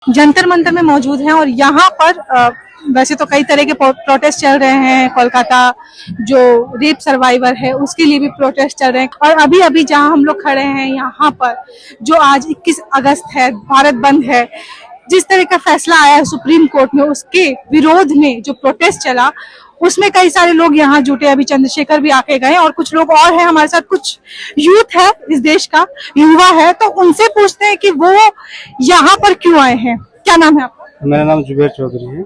जंतर मंतर में मौजूद हैं और यहाँ पर वैसे तो कई तरह के प्रोटेस्ट चल रहे हैं। कोलकाता जो रेप सर्वाइवर है उसके लिए भी प्रोटेस्ट चल रहे हैं और अभी अभी जहाँ हम लोग खड़े हैं यहाँ पर जो आज 21 अगस्त है, भारत बंद है, जिस तरह का फैसला आया है सुप्रीम कोर्ट में उसके विरोध में जो प्रोटेस्ट चला उसमें कई सारे लोग यहाँ जुटे। अभी चंद्रशेखर भी आके गए और कुछ लोग और हैं हमारे साथ, कुछ यूथ है, इस देश का युवा है, तो उनसे पूछते हैं कि वो यहाँ पर क्यों आए हैं। क्या नाम है आपका? मेरा नाम जुबैर चौधरी है।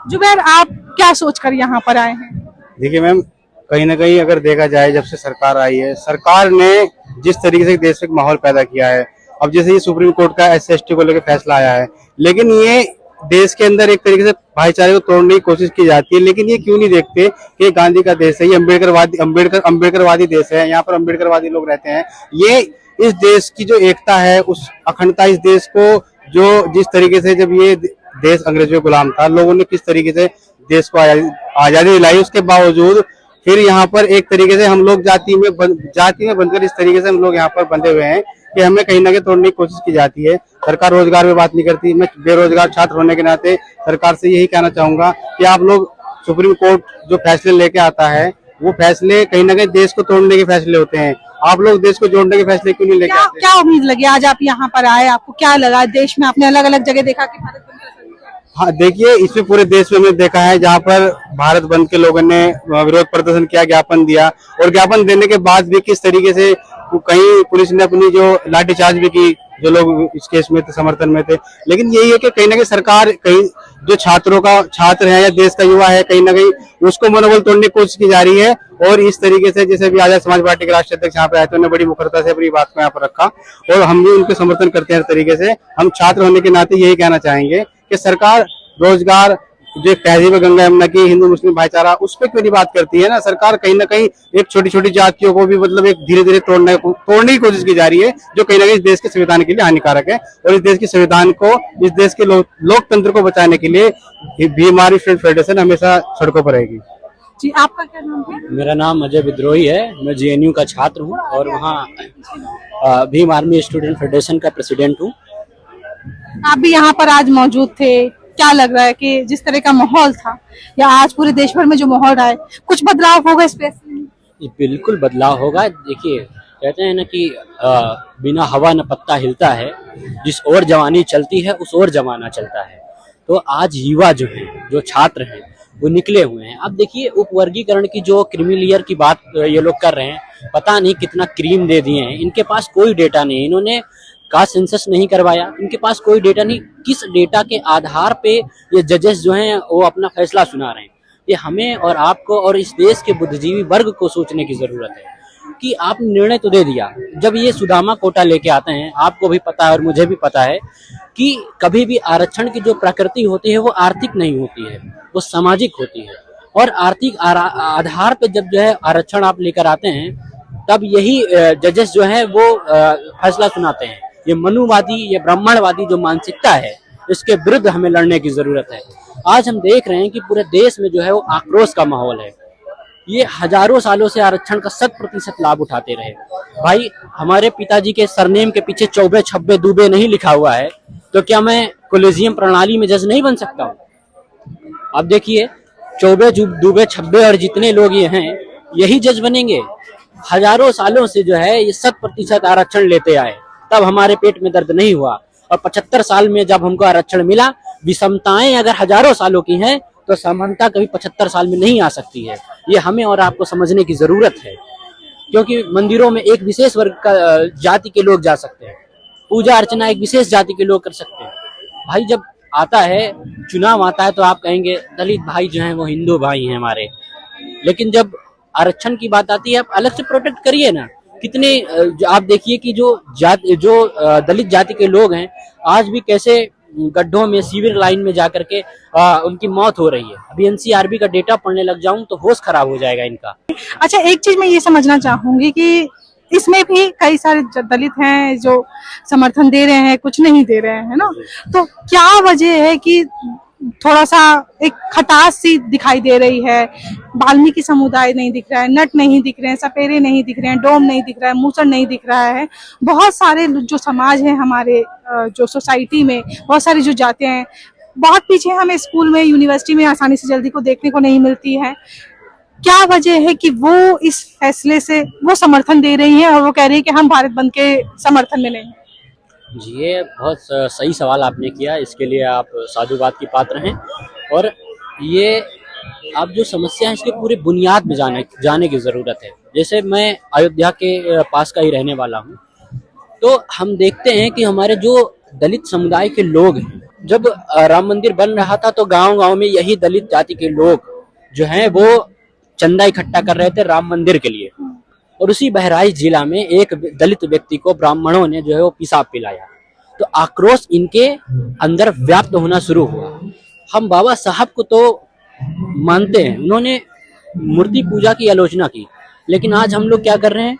जुबैर, आप क्या सोचकर यहाँ पर आए हैं? देखिए मैम, कहीं ना कहीं अगर देखा जाए जब से सरकार आई है, सरकार ने जिस तरीके से देश में माहौल पैदा किया है, अब जैसे ये सुप्रीम कोर्ट का SC/ST को लेकर फैसला आया है, लेकिन ये देश के अंदर एक तरीके से भाईचारे को तोड़ने की कोशिश की जाती है। लेकिन ये क्यों नहीं देखते कि ये गांधी का देश है, ये अम्बेडकरवादी देश है, यहाँ पर अम्बेडकरवादी लोग रहते हैं। ये इस देश की जो एकता है, उस अखंडता, इस देश को जो जिस तरीके से जब ये देश अंग्रेजों का गुलाम था, लोगों ने किस तरीके से देश को आजादी दिलाई, उसके बावजूद फिर यहाँ पर एक तरीके से हम लोग जाति में बनकर इस तरीके से हम लोग यहाँ पर बंधे हुए हैं कि हमें कहीं ना कहीं तोड़ने की कोशिश की जाती है। सरकार रोजगार में बात नहीं करती। मैं बेरोजगार छात्र होने के नाते सरकार से यही कहना चाहूंगा कि आप लोग सुप्रीम कोर्ट जो फैसले लेके आता है वो फैसले कहीं ना कहीं देश को तोड़ने के फैसले होते हैं। आप लोग देश को जोड़ने के फैसले क्यों नहीं लेके आते? क्या उम्मीद लगी आज आप यहाँ पर आए? आपको क्या लगा? देश में आपने अलग अलग जगह देखा कि भारत बंद का? हाँ, देखिए, इसमें पूरे देश में हमने देखा है जहाँ पर भारत बंद के लोगों ने विरोध प्रदर्शन किया, ज्ञापन दिया, और ज्ञापन देने के बाद भी किस तरीके से कहीं पुलिस ने अपनी जो लाठीचार्ज भी की, जो लोग इस केस में थे, समर्थन में थे। लेकिन यही है कि कहीं ना कहीं सरकार, कहीं जो छात्र है या देश का युवा है, कहीं ना कहीं उसको मनोबल तोड़ने की कोशिश की जा रही है। और इस तरीके से जैसे भी आजाद समाज पार्टी के राष्ट्रीय अध्यक्ष यहाँ पे आए थे, उन्होंने बड़ी मुखरता से अपनी बात को यहाँ पर रखा और हम भी उनके समर्थन करते हैं। हर तरीके से हम छात्र होने के नाते यही कहना चाहेंगे कि सरकार रोजगार, जो तहजीब गंगा यमुना की हिंदू मुस्लिम भाईचारा, उस पर क्यों नहीं बात करती है ना। सरकार कहीं ना कहीं एक छोटी छोटी जातियों को भी मतलब एक धीरे धीरे तोड़ने की कोशिश की जा रही है, जो कहीं ना कहीं इस देश के संविधान के लिए हानिकारक है। और इस देश के संविधान को, इस देश के लोकतंत्र को बचाने के लिए बीएमआरवी स्टूडेंट फेडरेशन हमेशा सड़कों पर रहेगी। जी, आपका क्या नाम है? मेरा नाम अजय विद्रोही है। मैं JNU का छात्र हूँ और वहाँ भीम आर्मी स्टूडेंट फेडरेशन का प्रेसिडेंट हूँ। आप भी यहाँ पर आज मौजूद थे। क्या लग रहा है कि जिस तरह का माहौल था या आज पूरे देश भर में जो माहौल रहा है, कुछ बदलाव होगा इस पे? बिल्कुल बदलाव होगा। देखिए, कहते हैं ना कि बिना हवा न पत्ता हिलता है, जिस ओर जवानी चलती है उस ओर जमाना चलता है। तो आज युवा जो है, जो छात्र हैं, वो निकले हुए हैं। अब देखिए, उपवर्गीकरण की जो क्रीमी लेयर की बात ये लोग कर रहे हैं, पता नहीं कितना क्रीम दे दिए हैं। इनके पास कोई डेटा नहीं, इन्होंने कास्ट सेंसस नहीं करवाया, इनके पास कोई डेटा नहीं। किस डेटा के आधार पे ये जजेस जो हैं वो अपना फैसला सुना रहे हैं? ये हमें और आपको और इस देश के बुद्धिजीवी वर्ग को सोचने की जरूरत है कि आप निर्णय तो दे दिया। जब ये सुदामा कोटा लेके आते हैं, आपको भी पता है और मुझे भी पता है कि कभी भी आरक्षण की जो प्रकृति होती है वो आर्थिक नहीं होती है, वो सामाजिक होती है। और आर्थिक आधार पे जब जो है आरक्षण आप लेकर आते हैं, तब यही जजेस जो है वो फैसला सुनाते हैं। ये मनुवादी, ये ब्राह्मणवादी जो मानसिकता है, इसके विरुद्ध हमें लड़ने की जरूरत है। आज हम देख रहे हैं कि पूरे देश में जो है वो आक्रोश का माहौल है। ये हजारों सालों से आरक्षण का 100% लाभ उठाते रहे। भाई, हमारे पिताजी के सरनेम के पीछे चौबे छब्बे दुबे नहीं लिखा हुआ है, तो क्या मैं कोलेजियम प्रणाली में जज नहीं बन सकता हूँ? अब देखिए, चौबे दुबे छब्बे और जितने लोग ये हैं, यही जज बनेंगे। हजारों सालों से जो है ये 100% आरक्षण लेते आए, तब हमारे पेट में दर्द नहीं हुआ। और 75 साल में जब हमको आरक्षण मिला, विषमताएं अगर हजारों सालों की हैं, तो समानता कभी 75 साल में नहीं आ सकती है। ये हमें और आपको समझने की जरूरत है, क्योंकि मंदिरों में एक विशेष वर्ग का जाति के लोग जा सकते हैं, पूजा अर्चना एक विशेष जाति के लोग कर सकते हैं। भाई, जब आता है चुनाव आता है तो आप कहेंगे दलित भाई जो हैं वो हिंदू भाई हैं हमारे, लेकिन जब आरक्षण की बात आती है, आप अलग से प्रोटेक्ट करिए ना। कितने आप देखिए कि जो दलित जाति के लोग हैं, आज भी कैसे गड्ढों में, सीवर लाइन में जाकर के उनकी मौत हो रही है। अभी NCRB का डेटा पढ़ने लग जाऊं तो होश खराब हो जाएगा इनका। अच्छा, एक चीज मैं ये समझना चाहूंगी कि इसमें भी कई सारे दलित हैं जो समर्थन दे रहे हैं, कुछ नहीं दे रहे हैं, है ना। तो क्या वजह है कि थोड़ा सा एक खटास सी दिखाई दे रही है? वाल्मीकि समुदाय नहीं दिख रहा है, नट नहीं दिख रहे हैं, सपेरे नहीं दिख रहे हैं, डोम नहीं दिख रहा है, मूसर नहीं दिख रहा है। बहुत सारे जो समाज है हमारे जो सोसाइटी में, बहुत सारी जो जाते हैं, बहुत पीछे हमें स्कूल में, यूनिवर्सिटी में आसानी से जल्दी को देखने को नहीं मिलती है। क्या वजह है कि वो इस फैसले से वो समर्थन दे रही हैं और वो कह रही है कि हम भारत बंद के समर्थन में नहीं हैं? जी, ये बहुत सही सवाल आपने किया, इसके लिए आप साधुवाद की पात्र हैं। और ये आप जो समस्या है इसके पूरे बुनियाद में जाने की ज़रूरत है। जैसे मैं अयोध्या के पास का ही रहने वाला हूँ, तो हम देखते हैं कि हमारे जो दलित समुदाय के लोग हैं, जब राम मंदिर बन रहा था तो गांव-गांव में यही दलित जाति के लोग जो हैं वो चंदा इकट्ठा कर रहे थे राम मंदिर के लिए। और उसी बहराइच जिला में एक दलित व्यक्ति को ब्राह्मणों ने जो है वो पेशाब पिलाया, तो आक्रोश इनके अंदर व्याप्त होना शुरू हुआ। हम बाबा साहब को तो मानते हैं, उन्होंने मूर्ति पूजा की आलोचना की, लेकिन आज हम लोग क्या कर रहे हैं,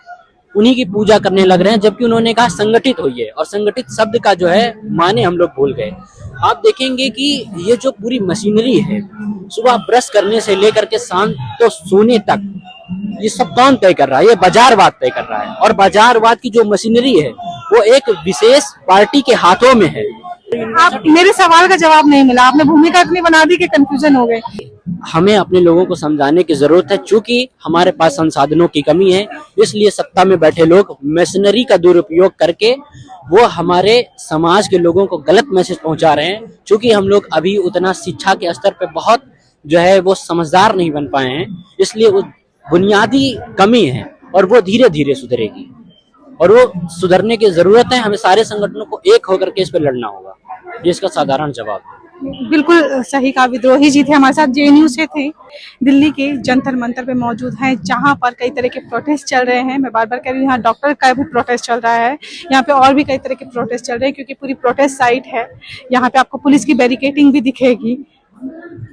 उन्हीं की पूजा करने लग रहे हैं, जबकि उन्होंने कहा संगठित होइए, और संगठित शब्द का जो है माने हम लोग भूल गए। आप देखेंगे कि ये जो पूरी मशीनरी है, सुबह ब्रश करने से लेकर के शाम तो सोने तक, ये सब कौन तय कर रहा है? ये बाजारवाद तय कर रहा है। और बाजारवाद की जो मशीनरी है वो एक विशेष पार्टी के हाथों में है। आप, मेरे सवाल का जवाब नहीं मिला, आपने भूमिका इतनी बना दी कि कंफ्यूजन हो गए। हमें अपने लोगों को समझाने की जरूरत है, चूंकि हमारे पास संसाधनों की कमी है, इसलिए सत्ता में बैठे लोग मशीनरी का दुरुपयोग करके वो हमारे समाज के लोगों को गलत मैसेज पहुंचा रहे हैं। चूंकि हम लोग अभी उतना शिक्षा के स्तर पे बहुत जो है वो समझदार नहीं बन पाए हैं, इसलिए वो बुनियादी कमी है और वो धीरे धीरे सुधरेगी, और वो सुधरने की जरूरत है। हमें सारे संगठनों को एक होकर के इस पर लड़ना होगा, ये इसका साधारण जवाब है। बिल्कुल सही कहा। विद्रोही जी थे हमारे साथ, जेएनयू से थे, दिल्ली के जंतर मंतर पे मौजूद हैं, जहां पर कई तरह के प्रोटेस्ट चल रहे हैं। मैं बार बार कह रही हूँ, यहाँ डॉक्टर का भी प्रोटेस्ट चल रहा है, यहाँ पे और भी कई तरह के प्रोटेस्ट चल रहे हैं, क्योंकि पूरी प्रोटेस्ट साइट है। यहाँ पे आपको पुलिस की बैरिकेडिंग भी दिखेगी।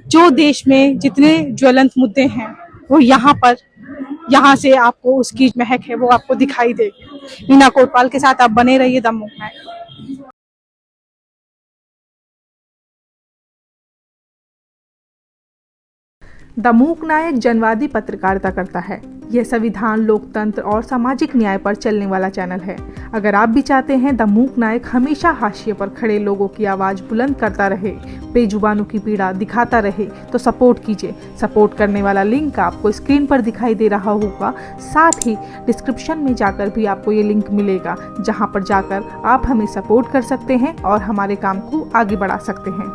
जो देश में जितने ज्वलंत मुद्दे हैं वो यहाँ से आपको उसकी महक है वो आपको दिखाई देगी। मीना कोटवाल के साथ आप बने रहिए द मूक नायक। द मूक नायक जनवादी पत्रकारिता करता है। यह संविधान, लोकतंत्र और सामाजिक न्याय पर चलने वाला चैनल है। अगर आप भी चाहते हैं द मूक नायक हमेशा हाशिए पर खड़े लोगों की आवाज़ बुलंद करता रहे, बेजुबानों की पीड़ा दिखाता रहे, तो सपोर्ट कीजिए। सपोर्ट करने वाला लिंक आपको स्क्रीन पर दिखाई दे रहा होगा, साथ ही डिस्क्रिप्शन में जाकर भी आपको ये लिंक मिलेगा, जहाँ पर जाकर आप हमें सपोर्ट कर सकते हैं और हमारे काम को आगे बढ़ा सकते हैं।